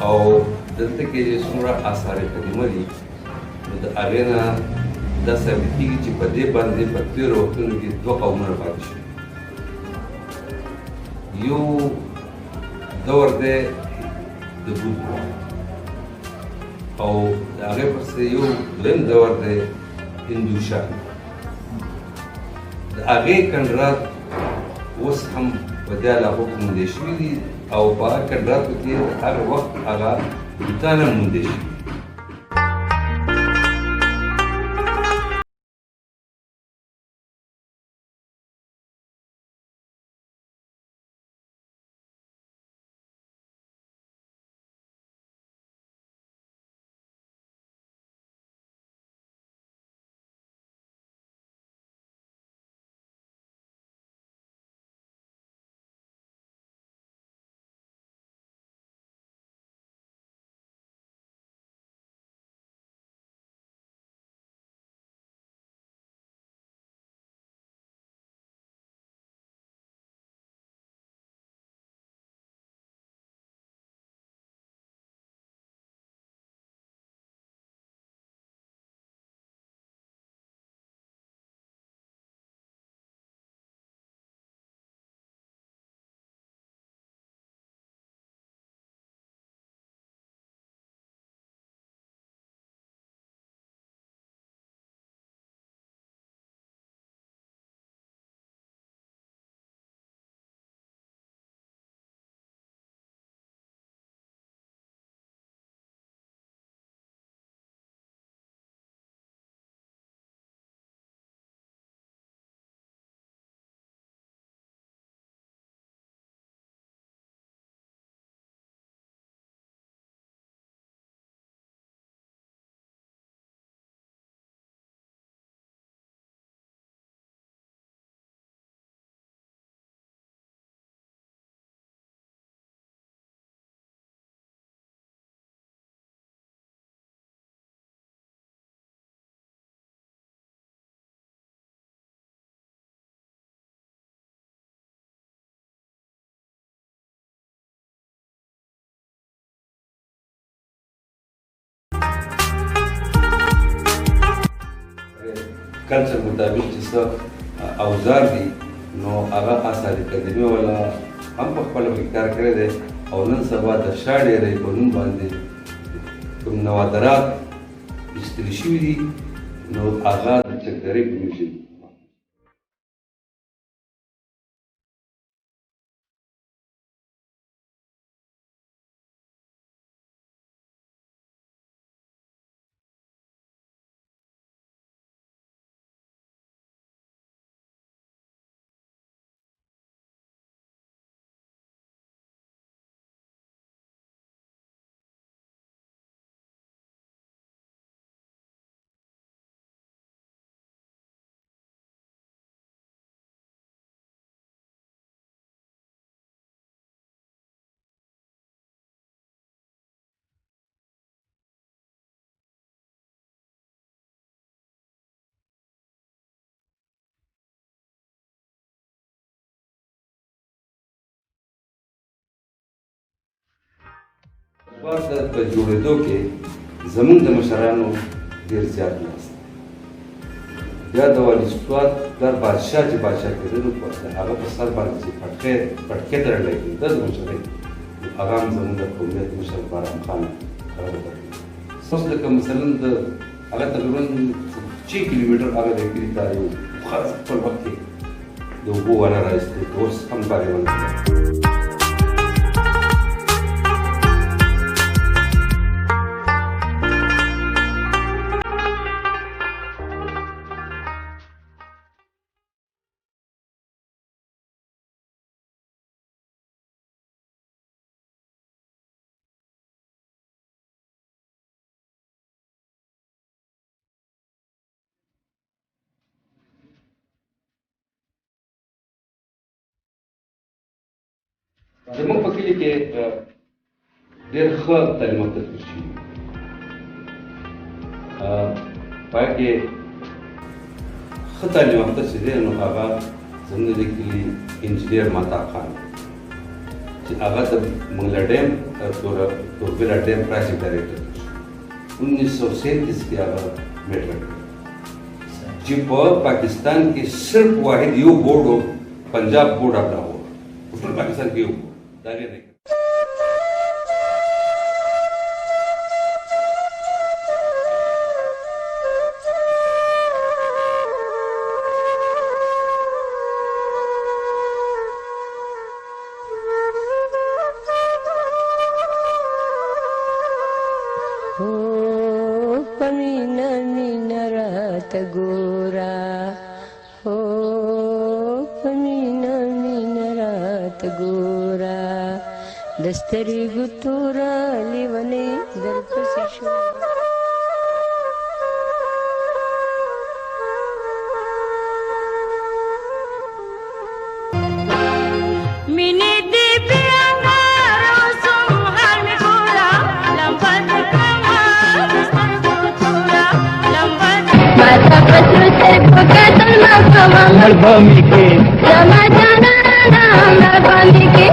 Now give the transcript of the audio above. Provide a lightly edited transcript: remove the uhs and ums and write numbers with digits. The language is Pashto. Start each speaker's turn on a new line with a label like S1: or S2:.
S1: او دلته کې چې څومره آثار قدیمه دي نو د هغې نه دا ثابتېږي چې په دې باندې په تېرو وختونو کې دوه قومونه پاتې شوي. یو دور دی د بود او د هغې پسې یو دویم دور دی هندوشان. د هغې کنډرات اوس هم په دې علاقو کې موندې شوي دي او په هغه کنډراتو کې هر وخت هغه بوتان هم موندې شوي. کلچر مطابق چې څه اوزار دي نو هغه آثار قدیمه والا هم په خپله پکې کار کړی دی او نن سبا د شا ډېرۍ په نوم باندې کوم نوادرات ایستلي شوي دي نو هغه د چکدرۍ په میوزیم سوات په جوړېدو کې زموږ د مشرانو ډېر زیات لاس دی. بیا د والي سوات پلار بادشاه چې بادشاه کېده نو د هغه په سر باندې چې پټکې تړلی کېده د مشرۍ نو هغه هم زموږ د قومیت مشر بارام خان هغه وکړي. ستاسو لکه مثلا د هغه تقریبا 6 کیلومتر هغه د کلي ته یو خاص خپل وخت کې د اوبو ونه راایستې اوس هم پارې ونه زموږ په کلي کې ډېر ښه تعلیم یافته تېر شوي په هغه کې ښه تعلیم یافته چې دی نو هغه زموږ د کلي انجینر متا خان چې هغه د منګلا ډیم توربېلا ډیم پروجیکټ ډایریکټر 1937 کې هغه میټر چې په پاکستان کې صرف واحد یو بورډ و پنجاب بورډ اپ راو ټول پاکستان کې یو دا نه
S2: पमीना मीना रात गोरा हो पमीना मीना रात गोरा दस्तरी गुतोरा लिवने दरपसी शो मिनी दीपिया रोसुम हन गोरा लंबत माता पत्र से पकड़ माखवा मरभूमि के समाधान नाम मरभूमि के